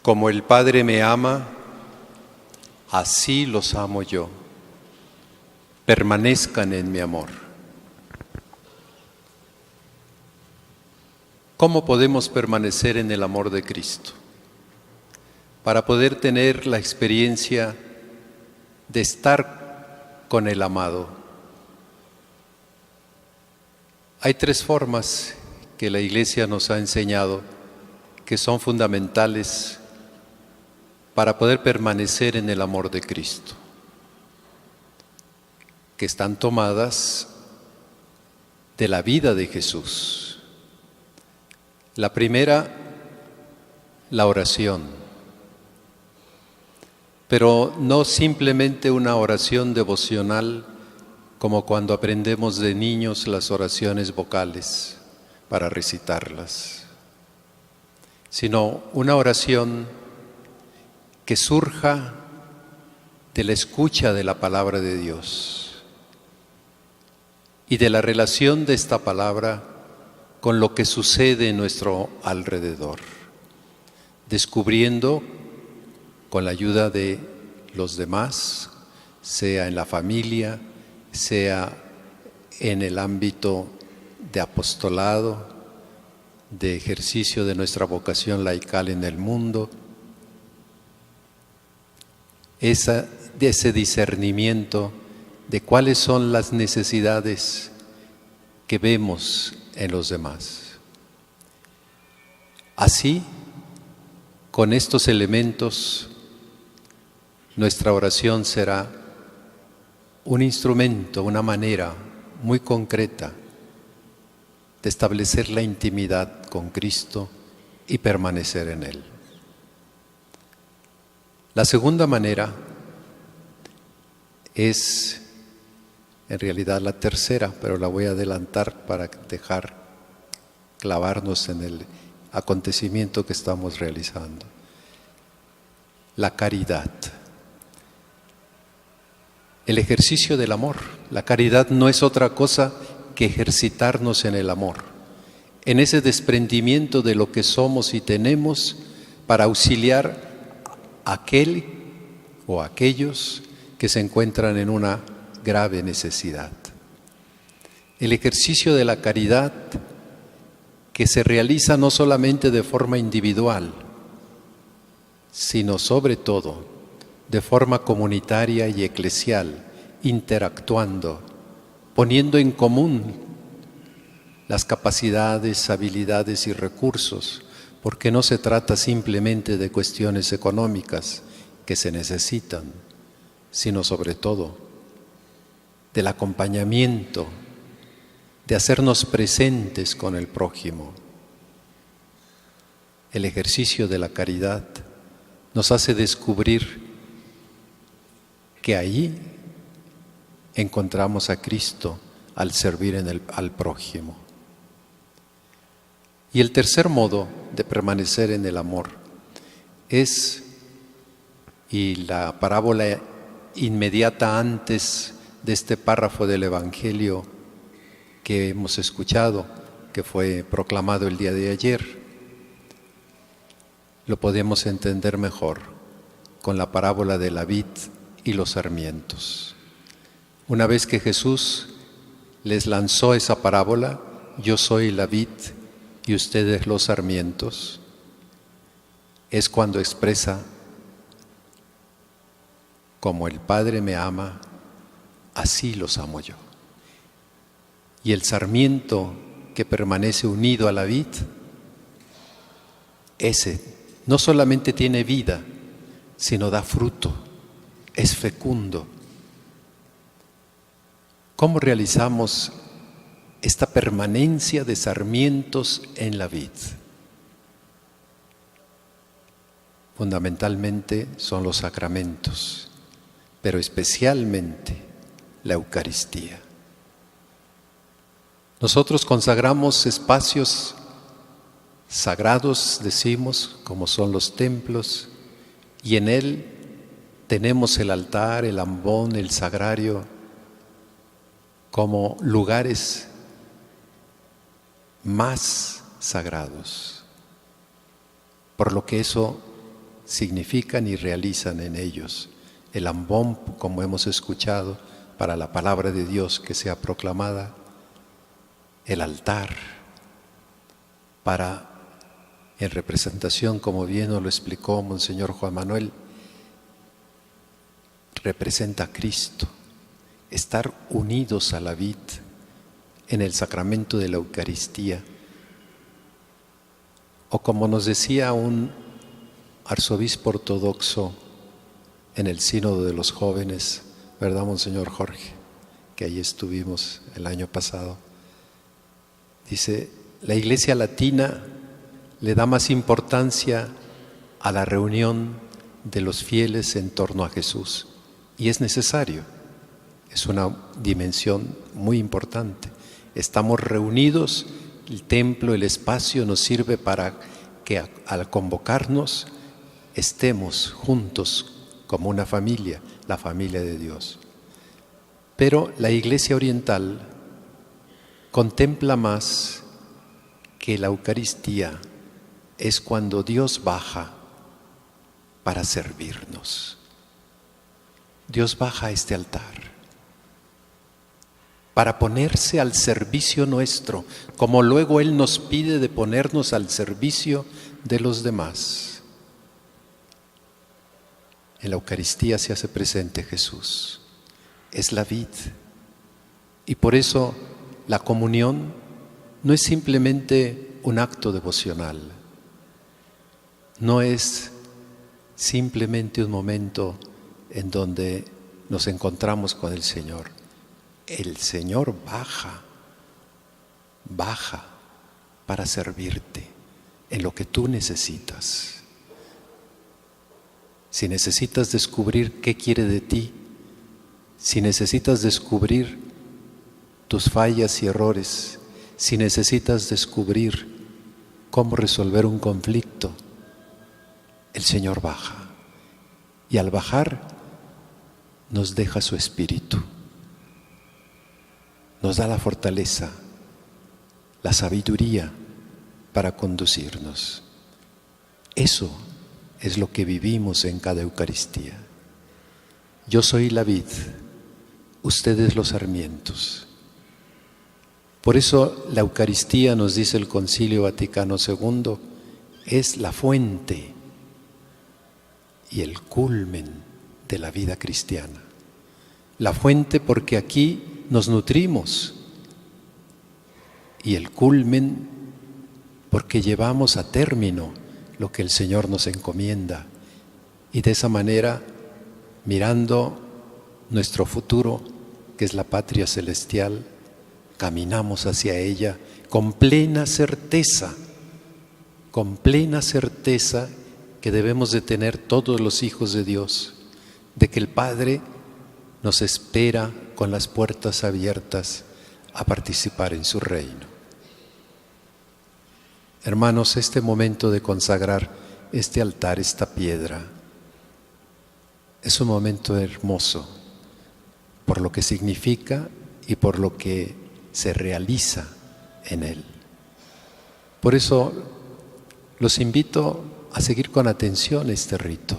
Como el Padre me ama, así los amo yo. Permanezcan en mi amor. ¿Cómo podemos permanecer en el amor de Cristo? Para poder tener la experiencia de estar con el amado. Hay tres formas que la Iglesia nos ha enseñado que son fundamentales para poder permanecer en el amor de Cristo, que están tomadas de la vida de Jesús. La primera, la oración, pero no simplemente una oración devocional como cuando aprendemos de niños las oraciones vocales para recitarlas, sino una oración que surja de la escucha de la palabra de Dios y de la relación de esta palabra con lo que sucede en nuestro alrededor, descubriendo con la ayuda de los demás, sea en la familia, sea en el ámbito de apostolado, de ejercicio de nuestra vocación laical en el mundo, de ese discernimiento de cuáles son las necesidades que vemos en los demás. Así, con estos elementos, nuestra oración será un instrumento, una manera muy concreta de establecer la intimidad con Cristo y permanecer en Él. La segunda manera es, en realidad, la tercera, pero la voy a adelantar para dejar clavarnos en el acontecimiento que estamos realizando. La caridad. El ejercicio del amor. La caridad no es otra cosa que ejercitarnos en el amor, en ese desprendimiento de lo que somos y tenemos para auxiliar a aquel o aquellos que se encuentran en una grave necesidad. El ejercicio de la caridad que se realiza no solamente de forma individual, sino sobre todo de forma comunitaria y eclesial, interactuando, poniendo en común las capacidades, habilidades y recursos, porque no se trata simplemente de cuestiones económicas que se necesitan, sino sobre todo del acompañamiento, de hacernos presentes con el prójimo. El ejercicio de la caridad nos hace descubrir que ahí encontramos a Cristo al servir al prójimo. Y el tercer modo de permanecer en el amor es, y la parábola inmediata antes de este párrafo del Evangelio que hemos escuchado, que fue proclamado el día de ayer, lo podemos entender mejor con la parábola de la vid y los sarmientos. Una vez que Jesús les lanzó esa parábola, yo soy la vid y ustedes los sarmientos, es cuando expresa: como el Padre me ama, así los amo yo. Y el sarmiento que permanece unido a la vid, ese no solamente tiene vida, sino da fruto, es fecundo. ¿Cómo realizamos esta permanencia de sarmientos en la vid? Fundamentalmente son los sacramentos, pero especialmente la Eucaristía. Nosotros consagramos espacios sagrados, decimos, como son los templos, y en él tenemos el altar, el ambón, el sagrario, como lugares más sagrados. Por lo que eso significan y realizan en ellos. El ambón, como hemos escuchado, para la palabra de Dios que sea proclamada. El altar, para, en representación, como bien nos lo explicó Monseñor Juan Manuel, representa a Cristo. Estar unidos a la vid en el sacramento de la Eucaristía. O como nos decía un arzobispo ortodoxo en el sínodo de los jóvenes, ¿verdad, Monseñor Jorge? Que ahí estuvimos el año pasado. Dice, la Iglesia Latina le da más importancia a la reunión de los fieles en torno a Jesús. Y es necesario, es una dimensión muy importante. Estamos reunidos, el templo, el espacio nos sirve para que al convocarnos estemos juntos como una familia, la familia de Dios. Pero la Iglesia Oriental contempla más que la Eucaristía es cuando Dios baja para servirnos. Dios baja a este altar para ponerse al servicio nuestro, como luego Él nos pide de ponernos al servicio de los demás. En la Eucaristía se hace presente Jesús, es la vid. Y por eso la comunión no es simplemente un acto devocional, no es simplemente un momento en donde nos encontramos con el Señor. El Señor baja para servirte en lo que tú necesitas. Si necesitas descubrir qué quiere de ti, si necesitas descubrir tus fallas y errores, si necesitas descubrir cómo resolver un conflicto, el Señor baja. Y al bajar nos deja su espíritu. Nos da la fortaleza, la sabiduría para conducirnos. Eso es lo que vivimos en cada Eucaristía. Yo soy la vid, ustedes los sarmientos. Por eso la Eucaristía, nos dice el Concilio Vaticano II, es la fuente y el culmen de la vida cristiana. La fuente porque aquí nos nutrimos y el culmen porque llevamos a término lo que el Señor nos encomienda y de esa manera, mirando nuestro futuro, que es la patria celestial, caminamos hacia ella con plena certeza que debemos de tener todos los hijos de Dios, de que el Padre nos espera con las puertas abiertas a participar en su reino. Hermanos, este momento de consagrar este altar, esta piedra, es un momento hermoso por lo que significa y por lo que se realiza en él. Por eso los invito a seguir con atención este rito.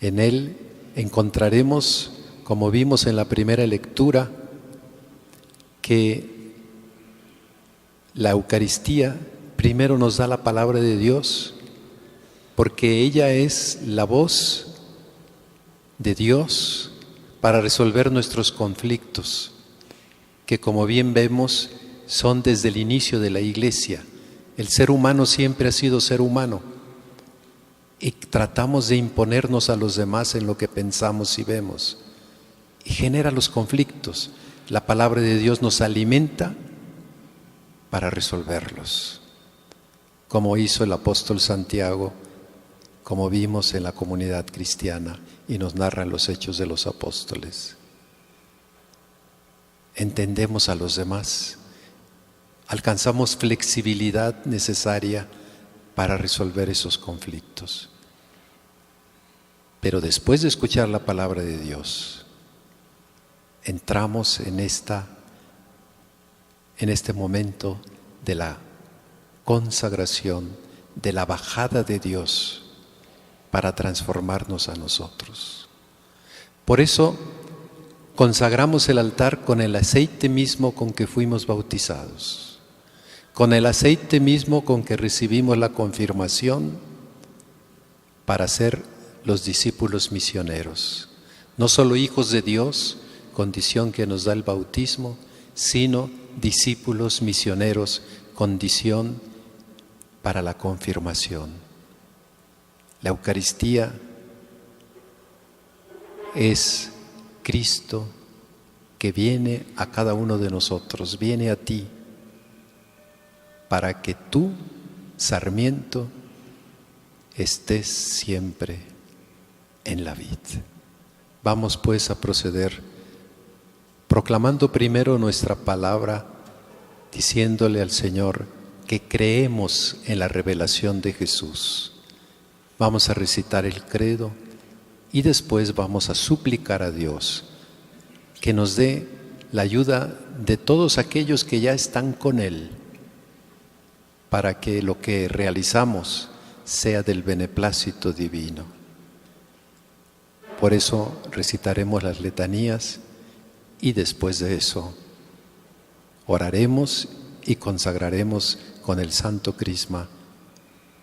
En él encontraremos, como vimos en la primera lectura, que la Eucaristía primero nos da la palabra de Dios, porque ella es la voz de Dios para resolver nuestros conflictos, que como bien vemos son desde el inicio de la Iglesia. El ser humano siempre ha sido ser humano y tratamos de imponernos a los demás en lo que pensamos y vemos y genera los conflictos. La palabra de Dios nos alimenta para resolverlos, como hizo el apóstol Santiago, como vimos en la comunidad cristiana y nos narran los hechos de los apóstoles. Entendemos a los demás, alcanzamos flexibilidad necesaria para resolver esos conflictos. Pero después de escuchar la palabra de Dios, entramos en este momento de la consagración, de la bajada de Dios para transformarnos a nosotros. Por eso consagramos el altar con el aceite mismo con que fuimos bautizados, con el aceite mismo con que recibimos la confirmación para ser los discípulos misioneros, no solo hijos de Dios, condición que nos da el bautismo, sino discípulos misioneros, condición para la confirmación. La Eucaristía es Cristo que viene a cada uno de nosotros, viene a ti, para que tú, sarmiento, estés siempre en la vid. Vamos pues a proceder proclamando primero nuestra palabra, diciéndole al Señor que creemos en la revelación de Jesús. Vamos a recitar el credo y después vamos a suplicar a Dios que nos dé la ayuda de todos aquellos que ya están con Él, para que lo que realizamos sea del beneplácito divino. Por eso recitaremos las letanías y después de eso oraremos y consagraremos con el Santo Crisma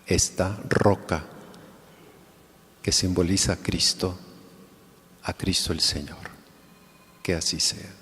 esta roca que simboliza a Cristo el Señor. Que así sea.